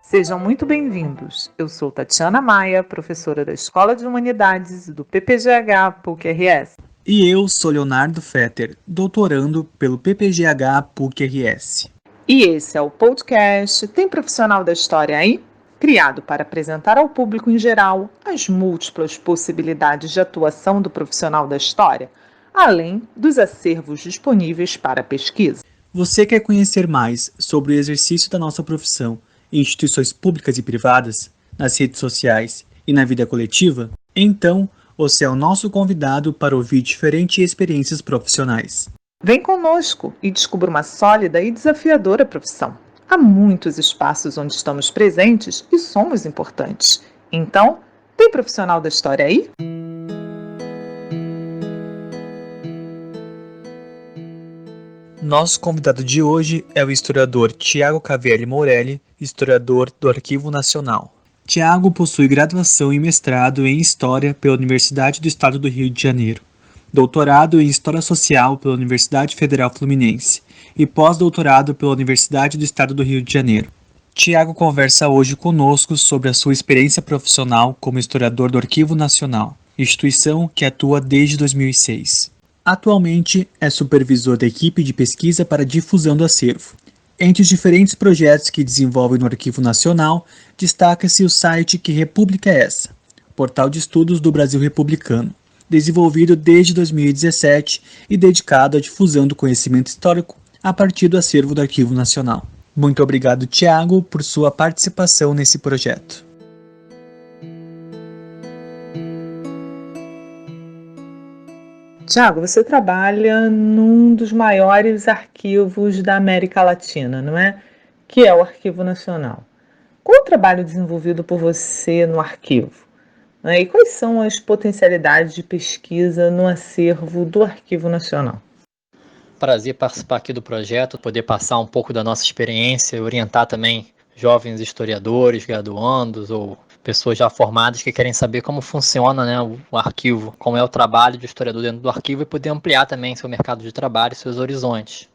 Sejam muito bem-vindos. Eu sou Tatiana Maia, professora da Escola de Humanidades do PPGH PUC-RS. E eu sou Leonardo Fetter, doutorando pelo PPGH PUC-RS. E esse é o podcast Tem Profissional da História aí? Criado para apresentar ao público em geral as múltiplas possibilidades de atuação do profissional da história, além dos acervos disponíveis para pesquisa. Você quer conhecer mais sobre o exercício da nossa profissão em instituições públicas e privadas, nas redes sociais e na vida coletiva? Então, você é o nosso convidado para ouvir diferentes experiências profissionais. Vem conosco e descubra uma sólida e desafiadora profissão. Há muitos espaços onde estamos presentes e somos importantes. Então, tem profissional da história aí? Nosso convidado de hoje é o historiador Tiago Cavelli Morelli, historiador do Arquivo Nacional. Tiago possui graduação e mestrado em História pela Universidade do Estado do Rio de Janeiro, doutorado em História Social pela Universidade Federal Fluminense e pós-doutorado pela Universidade do Estado do Rio de Janeiro. Tiago conversa hoje conosco sobre a sua experiência profissional como historiador do Arquivo Nacional, instituição que atua desde 2006. Atualmente é supervisor da equipe de pesquisa para difusão do acervo. Entre os diferentes projetos que desenvolve no Arquivo Nacional, destaca-se o site Que República é Essa?, portal de estudos do Brasil republicano, desenvolvido desde 2017 e dedicado à difusão do conhecimento histórico a partir do acervo do Arquivo Nacional. Muito obrigado, Tiago, por sua participação nesse projeto. Tiago, você trabalha num dos maiores arquivos da América Latina, não é? Que é o Arquivo Nacional. Qual o trabalho desenvolvido por você no arquivo? E quais são as potencialidades de pesquisa no acervo do Arquivo Nacional? Prazer participar aqui do projeto, poder passar um pouco da nossa experiência, orientar também jovens historiadores, graduandos ou pessoas já formadas que querem saber como funciona, né, o arquivo, como é o trabalho de historiador dentro do arquivo e poder ampliar também seu mercado de trabalho e seus horizontes.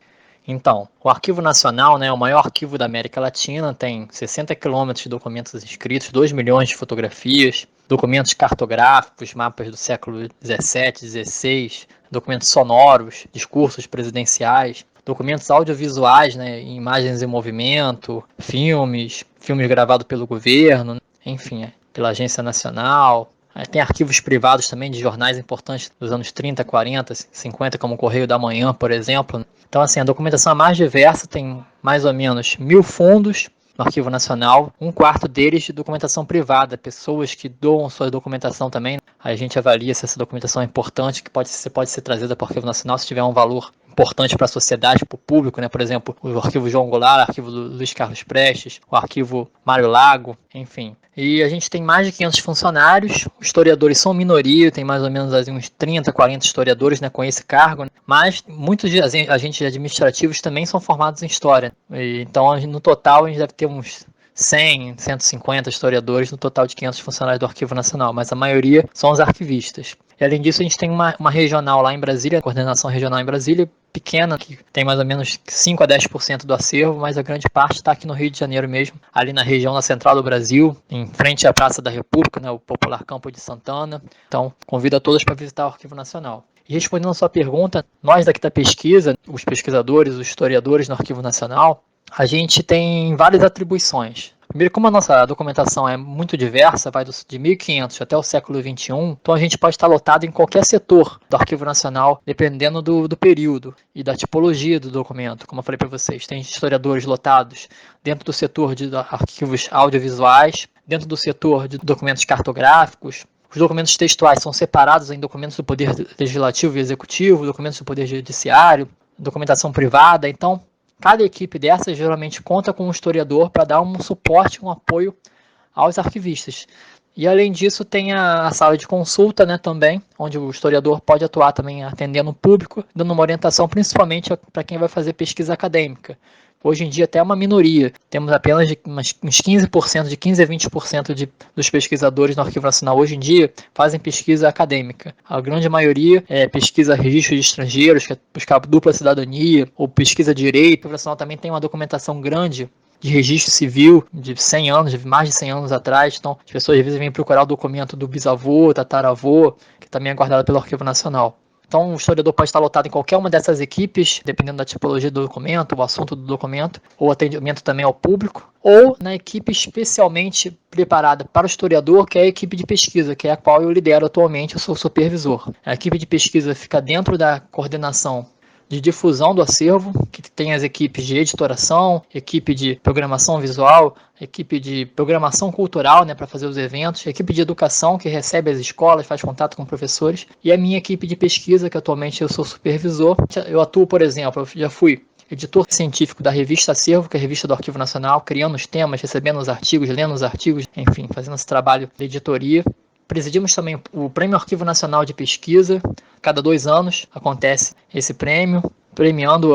Então, o Arquivo Nacional, né, é o maior arquivo da América Latina, tem 60 quilômetros de documentos escritos, 2 milhões de fotografias, documentos cartográficos, mapas do século XVII, XVI, documentos sonoros, discursos presidenciais, documentos audiovisuais, né, imagens em movimento, filmes gravados pelo governo, enfim, pela Agência Nacional. Tem arquivos privados também de jornais importantes dos anos 30, 40, 50, como o Correio da Manhã, por exemplo. Então, assim, a documentação é mais diversa, tem mais ou menos 1.000 fundos no Arquivo Nacional, 1/4 deles de documentação privada, pessoas que doam sua documentação também. A gente avalia se essa documentação é importante, que pode ser trazida para o Arquivo Nacional se tiver um valor importante para a sociedade, para o público, né? Por exemplo, o Arquivo João Goulart, o Arquivo Luiz Carlos Prestes, o Arquivo Mário Lago, enfim. E a gente tem mais de 500 funcionários, os historiadores são minoria, tem mais ou menos assim, uns 30, 40 historiadores, né, com esse cargo, mas muitos agentes administrativos também são formados em História. Então, no total, a gente deve ter uns 100, 150 historiadores no total de 500 funcionários do Arquivo Nacional, mas a maioria são os arquivistas. E além disso, a gente tem uma regional lá em Brasília, a coordenação regional em Brasília, pequena, que tem mais ou menos 5 a 10% do acervo, mas a grande parte está aqui no Rio de Janeiro mesmo, ali na região na central do Brasil, em frente à Praça da República, né, o popular Campo de Santana. Então, convido a todos para visitar o Arquivo Nacional. E respondendo a sua pergunta, nós daqui da pesquisa, os pesquisadores, os historiadores no Arquivo Nacional, a gente tem várias atribuições. Primeiro, como a nossa documentação é muito diversa, vai de 1500 até o século XXI, então a gente pode estar lotado em qualquer setor do Arquivo Nacional, dependendo do período e da tipologia do documento. Como eu falei para vocês, tem historiadores lotados dentro do setor de arquivos audiovisuais, dentro do setor de documentos cartográficos. Os documentos textuais são separados em documentos do Poder Legislativo e Executivo, documentos do Poder Judiciário, documentação privada. Então, cada equipe dessas geralmente conta com um historiador para dar um suporte, um apoio aos arquivistas. E além disso tem a sala de consulta, né, também, onde o historiador pode atuar também atendendo o público, dando uma orientação principalmente para quem vai fazer pesquisa acadêmica. Hoje em dia até é uma minoria, temos apenas uns 15%, de 15% a 20% dos pesquisadores no Arquivo Nacional hoje em dia fazem pesquisa acadêmica. A grande maioria é pesquisa registro de estrangeiros, que é buscar dupla cidadania, ou pesquisa direito. O Arquivo Nacional também tem uma documentação grande de registro civil de 100 anos, de mais de 100 anos atrás. Então, as pessoas às vezes vêm procurar o documento do bisavô, tataravô, que também é guardado pelo Arquivo Nacional. Então, o historiador pode estar lotado em qualquer uma dessas equipes, dependendo da tipologia do documento, o assunto do documento, ou atendimento também ao público, ou na equipe especialmente preparada para o historiador, que é a equipe de pesquisa, que é a qual eu lidero atualmente, eu sou supervisor. A equipe de pesquisa fica dentro da coordenação de difusão do acervo, que tem as equipes de editoração, equipe de programação visual, equipe de programação cultural, né, para fazer os eventos, equipe de educação, que recebe as escolas, faz contato com professores, e a minha equipe de pesquisa, que atualmente eu sou supervisor. Eu atuo, por exemplo, eu já fui editor científico da revista Acervo, que é a revista do Arquivo Nacional, criando os temas, recebendo os artigos, lendo os artigos, enfim, fazendo esse trabalho de editoria. Presidimos também o Prêmio Arquivo Nacional de Pesquisa. Cada 2 anos acontece esse prêmio, premiando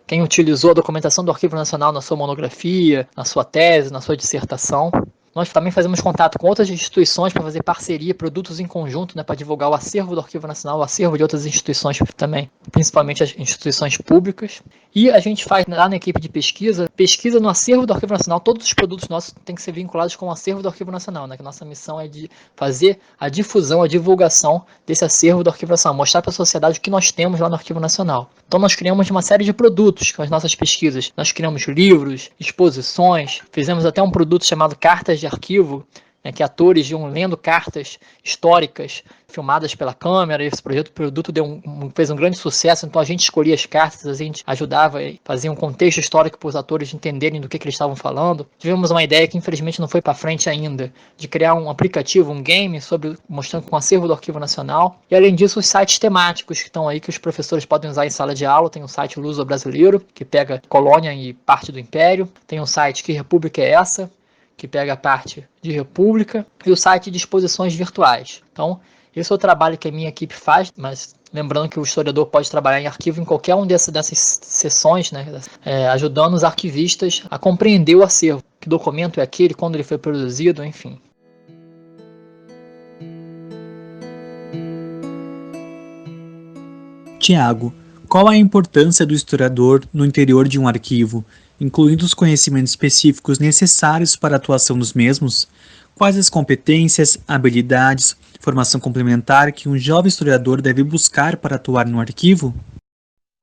quem utilizou a documentação do Arquivo Nacional na sua monografia, na sua tese, na sua dissertação. Nós também fazemos contato com outras instituições para fazer parceria, produtos em conjunto, né, para divulgar o acervo do Arquivo Nacional, o acervo de outras instituições também, principalmente as instituições públicas. E a gente faz lá na equipe de pesquisa no acervo do Arquivo Nacional. Todos os produtos nossos têm que ser vinculados com o acervo do Arquivo Nacional, né, que a nossa missão é de fazer a difusão, a divulgação desse acervo do Arquivo Nacional, mostrar para a sociedade o que nós temos lá no Arquivo Nacional. Então nós criamos uma série de produtos com as nossas pesquisas. Nós criamos livros, exposições, fizemos até um produto chamado Cartas de Arquivo, né, que atores iam lendo cartas históricas filmadas pela câmera. Esse produto fez um grande sucesso, então a gente escolhia as cartas, a gente ajudava, fazia um contexto histórico para os atores entenderem do que eles estavam falando. Tivemos uma ideia que infelizmente não foi para frente ainda, de criar um aplicativo, um game, mostrando com o acervo do Arquivo Nacional. E além disso, os sites temáticos que estão aí, que os professores podem usar em sala de aula. Tem o site Luso Brasileiro, que pega colônia e parte do Império. Tem um site Que República é Essa?, que pega a parte de República, e o site de exposições virtuais. Então, esse é o trabalho que a minha equipe faz, mas lembrando que o historiador pode trabalhar em arquivo em qualquer uma dessas sessões, né, ajudando os arquivistas a compreender o acervo, que documento é aquele, quando ele foi produzido, enfim. Tiago, qual a importância do historiador no interior de um arquivo, incluindo os conhecimentos específicos necessários para a atuação dos mesmos? Quais as competências, habilidades, formação complementar que um jovem historiador deve buscar para atuar no arquivo?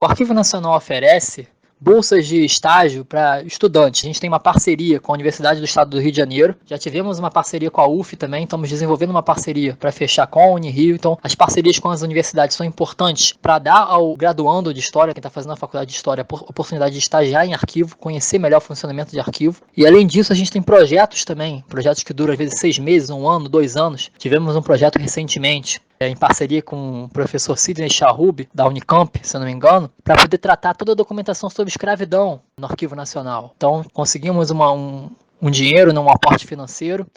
O Arquivo Nacional oferece bolsas de estágio para estudantes. A gente tem uma parceria com a Universidade do Estado do Rio de Janeiro. Já tivemos uma parceria com a UF também. Estamos desenvolvendo uma parceria para fechar com a Unirio. Então, as parcerias com as universidades são importantes para dar ao graduando de História, quem está fazendo a faculdade de História, a oportunidade de estagiar em arquivo, conhecer melhor o funcionamento de arquivo. E, além disso, a gente tem projetos também. Projetos que duram, às vezes, 6 meses, 1 ano, 2 anos. Tivemos um projeto recentemente, em parceria com o professor Sidney Charrub, da Unicamp, se eu não me engano, para poder tratar toda a documentação sobre escravidão no Arquivo Nacional. Então, conseguimos um dinheiro, um aporte financeiro,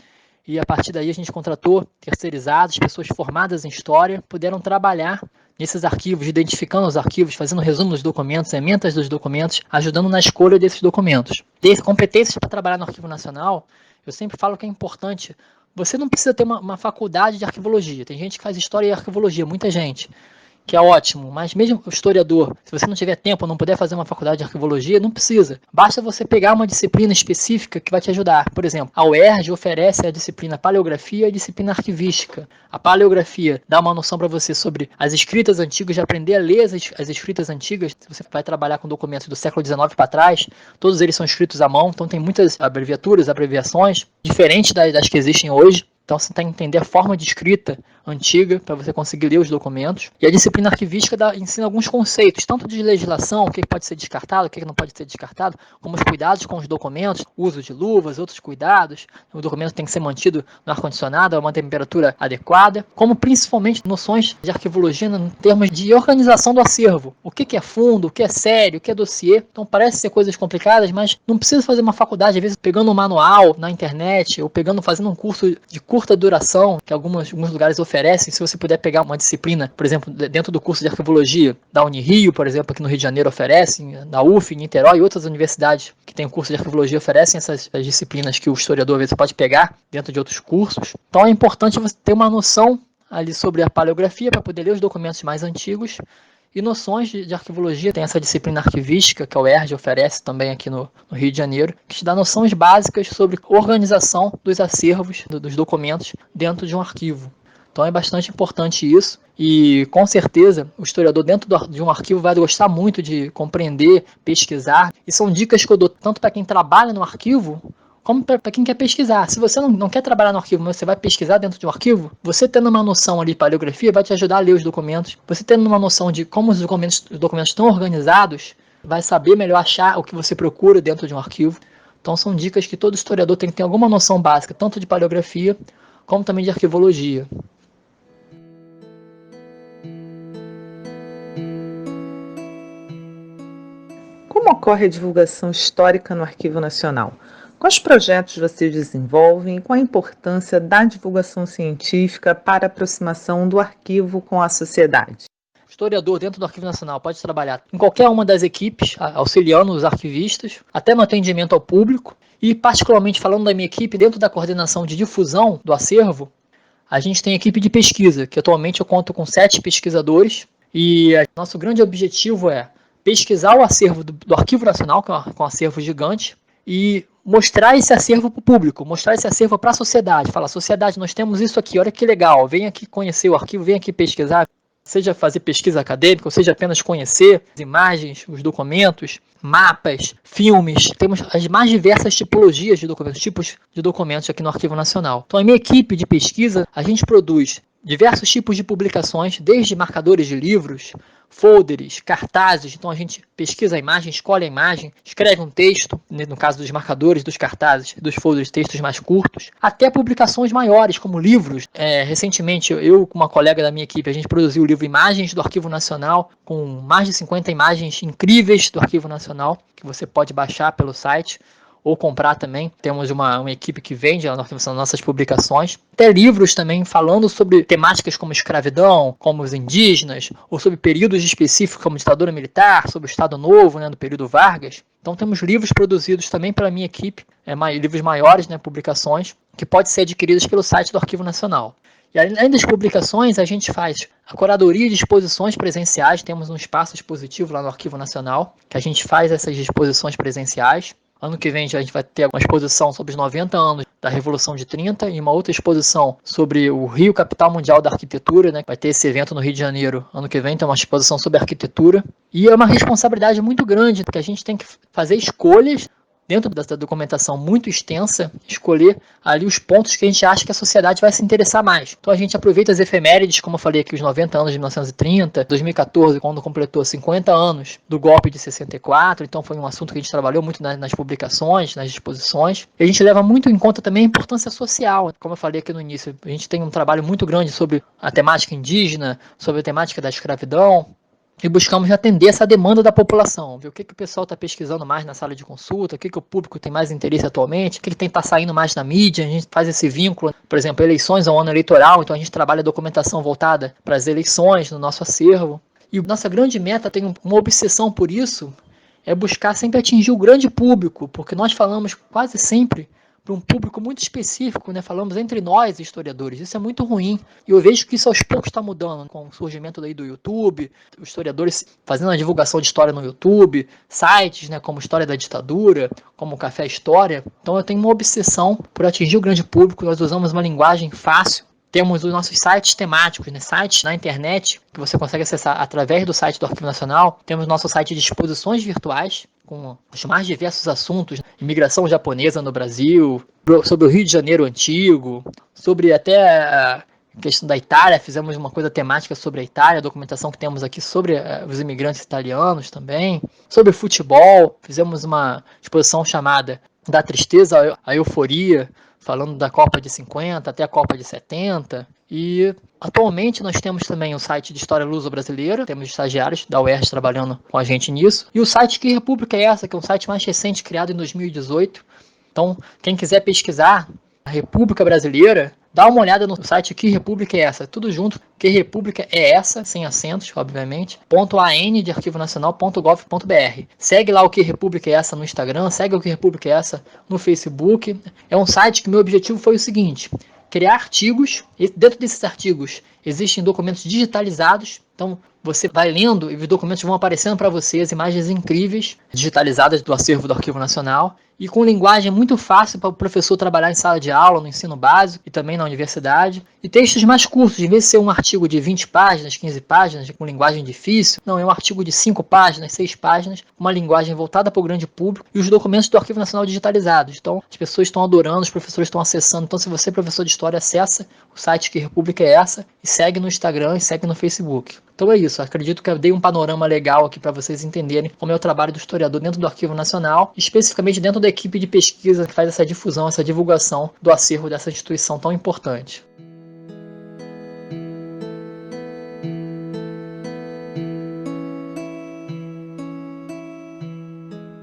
e a partir daí a gente contratou terceirizados, pessoas formadas em História, puderam trabalhar nesses arquivos, identificando os arquivos, fazendo resumo dos documentos, emendas dos documentos, ajudando na escolha desses documentos. Ter competências para trabalhar no Arquivo Nacional, eu sempre falo que é importante. Você não precisa ter uma faculdade de arquivologia. Tem gente que faz história e arquivologia, muita gente, que é ótimo, mas mesmo o historiador, se você não tiver tempo, não puder fazer uma faculdade de arquivologia, não precisa. Basta você pegar uma disciplina específica que vai te ajudar. Por exemplo, a UERJ oferece a disciplina paleografia e a disciplina arquivística. A paleografia dá uma noção para você sobre as escritas antigas, de aprender a ler as escritas antigas. Se você vai trabalhar com documentos do século XIX para trás, todos eles são escritos à mão, então tem muitas abreviaturas, abreviações, diferentes das que existem hoje. Então você tem que entender a forma de escrita antiga para você conseguir ler os documentos. E a disciplina arquivística ensina alguns conceitos, tanto de legislação, o que pode ser descartado, o que não pode ser descartado, como os cuidados com os documentos, uso de luvas, outros cuidados. O documento tem que ser mantido no ar-condicionado a uma temperatura adequada, como principalmente noções de arquivologia em termos de organização do acervo. O que é fundo, o que é sério, o que é dossiê. Então parece ser coisas complicadas, mas não precisa fazer uma faculdade, às vezes pegando um manual na internet, ou fazendo um curso de curta duração, que alguns lugares oferecem. Se você puder pegar uma disciplina, por exemplo, dentro do curso de arquivologia da Unirio, por exemplo, aqui no Rio de Janeiro oferecem, na UF, em Niterói e outras universidades que têm o curso de arquivologia oferecem essas disciplinas que o historiador às vezes pode pegar dentro de outros cursos. Então é importante você ter uma noção ali sobre a paleografia para poder ler os documentos mais antigos e noções de arquivologia. Tem essa disciplina arquivística que a UERJ oferece também aqui no Rio de Janeiro, que te dá noções básicas sobre organização dos acervos, dos documentos dentro de um arquivo. Então é bastante importante isso e com certeza o historiador dentro de um arquivo vai gostar muito de compreender, pesquisar, e são dicas que eu dou tanto para quem trabalha no arquivo como para quem quer pesquisar. Se você não quer trabalhar no arquivo, mas você vai pesquisar dentro de um arquivo, você tendo uma noção ali de paleografia vai te ajudar a ler os documentos. Você tendo uma noção de como os documentos estão organizados, vai saber melhor achar o que você procura dentro de um arquivo. Então são dicas que todo historiador tem que ter alguma noção básica, tanto de paleografia como também de arquivologia. Como ocorre a divulgação histórica no Arquivo Nacional? Quais projetos vocês desenvolvem e qual a importância da divulgação científica para a aproximação do arquivo com a sociedade? O historiador dentro do Arquivo Nacional pode trabalhar em qualquer uma das equipes, auxiliando os arquivistas, até no atendimento ao público. E particularmente falando da minha equipe, dentro da coordenação de difusão do acervo, a gente tem a equipe de pesquisa, que atualmente eu conto com 7 pesquisadores. E nosso grande objetivo é pesquisar o acervo do Arquivo Nacional, que é um acervo gigante, e mostrar esse acervo para o público, mostrar esse acervo para a sociedade. Falar, sociedade, nós temos isso aqui, olha que legal, vem aqui conhecer o arquivo, vem aqui pesquisar, seja fazer pesquisa acadêmica, ou seja apenas conhecer as imagens, os documentos, mapas, filmes. Temos as mais diversas tipologias de documentos, tipos de documentos aqui no Arquivo Nacional. Então, a minha equipe de pesquisa, a gente produz diversos tipos de publicações, desde marcadores de livros, folders, cartazes. Então a gente pesquisa a imagem, escolhe a imagem, escreve um texto, no caso dos marcadores, dos cartazes, dos folders, textos mais curtos, até publicações maiores, como livros. Recentemente, eu com uma colega da minha equipe, a gente produziu o livro Imagens do Arquivo Nacional, com mais de 50 imagens incríveis do Arquivo Nacional, que você pode baixar pelo site ou comprar também. Temos uma equipe que vende as nossas publicações. Até livros também falando sobre temáticas como escravidão, como os indígenas, ou sobre períodos específicos como ditadura militar, sobre o Estado Novo, do período Vargas. Então temos livros produzidos também pela minha equipe, livros maiores, publicações, que podem ser adquiridos pelo site do Arquivo Nacional. E além das publicações, a gente faz a curadoria de exposições presenciais. Temos um espaço expositivo lá no Arquivo Nacional, que a gente faz essas exposições presenciais. Ano que vem a gente vai ter uma exposição sobre os 90 anos da Revolução de 30 e uma outra exposição sobre o Rio, capital mundial da arquitetura, Vai ter esse evento no Rio de Janeiro ano que vem, tem uma exposição sobre arquitetura. E é uma responsabilidade muito grande, porque a gente tem que fazer escolhas dentro dessa documentação muito extensa, escolher ali os pontos que a gente acha que a sociedade vai se interessar mais. Então a gente aproveita as efemérides, como eu falei aqui, os 90 anos de 1930, 2014, quando completou 50 anos do golpe de 64, então foi um assunto que a gente trabalhou muito nas publicações, nas exposições. E a gente leva muito em conta também a importância social, como eu falei aqui no início, a gente tem um trabalho muito grande sobre a temática indígena, sobre a temática da escravidão, e buscamos atender essa demanda da população, ver o que o pessoal está pesquisando mais na sala de consulta, o que o público tem mais interesse atualmente, o que tem que estar saindo mais na mídia. A gente faz esse vínculo, por exemplo, eleições é um ano eleitoral, então a gente trabalha a documentação voltada para as eleições no nosso acervo. E nossa grande meta, tem uma obsessão por isso, é buscar sempre atingir o grande público, porque nós falamos quase sempre para um público muito específico, falamos entre nós, historiadores. Isso é muito ruim. E eu vejo que isso aos poucos está mudando, com o surgimento daí do YouTube, os historiadores fazendo a divulgação de história no YouTube, sites, como História da Ditadura, como Café História. Então eu tenho uma obsessão por atingir o grande público. Nós usamos uma linguagem fácil. Temos os nossos sites temáticos, sites na internet, que você consegue acessar através do site do Arquivo Nacional. Temos nosso site de exposições virtuais, com os mais diversos assuntos, imigração japonesa no Brasil, sobre o Rio de Janeiro antigo, sobre até a questão da Itália. Fizemos uma coisa temática sobre a Itália, a documentação que temos aqui sobre os imigrantes italianos também, sobre futebol. Fizemos uma exposição chamada Da Tristeza à Euforia, falando da Copa de 50 até a Copa de 70. E atualmente nós temos também o site de História Luso-Brasileira, temos estagiários da UERJ trabalhando com a gente nisso. E o site Que República é Essa?, que é um site mais recente, criado em 2018. Então, quem quiser pesquisar a República Brasileira, dá uma olhada no site Que República é Essa? Tudo junto, Que República é Essa, sem acentos, obviamente, .an de arquivonacional.gov.br. Segue lá o Que República é Essa no Instagram, segue o Que República é Essa no Facebook. É um site que meu objetivo foi o seguinte: criar artigos, e dentro desses artigos existem documentos digitalizados Então, você vai lendo e os documentos vão aparecendo para você, as imagens incríveis, digitalizadas do acervo do Arquivo Nacional, e com linguagem muito fácil para o professor trabalhar em sala de aula, no ensino básico e também na universidade. E textos mais curtos, em vez de ser um artigo de 20 páginas, 15 páginas, com linguagem difícil, não, é um artigo de 5 páginas, 6 páginas, uma linguagem voltada para o grande público, e os documentos do Arquivo Nacional digitalizados. Então, as pessoas estão adorando, os professores estão acessando. Então, se você é professor de história, acessa o site Que República é Essa, e segue no Instagram e segue no Facebook. Então é isso, acredito que eu dei um panorama legal aqui para vocês entenderem como é o trabalho do historiador dentro do Arquivo Nacional, especificamente dentro da equipe de pesquisa que faz essa difusão, essa divulgação do acervo dessa instituição tão importante.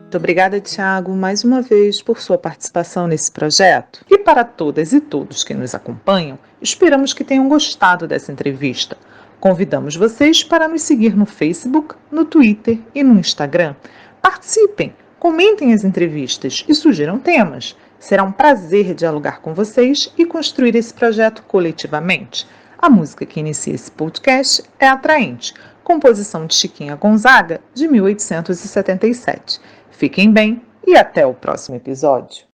Muito obrigada, Tiago, mais uma vez por sua participação nesse projeto. E para todas e todos que nos acompanham, esperamos que tenham gostado dessa entrevista. Convidamos vocês para nos seguir no Facebook, no Twitter e no Instagram. Participem, comentem as entrevistas e sugiram temas. Será um prazer dialogar com vocês e construir esse projeto coletivamente. A música que inicia esse podcast é Atraente, composição de Chiquinha Gonzaga, de 1877. Fiquem bem e até o próximo episódio.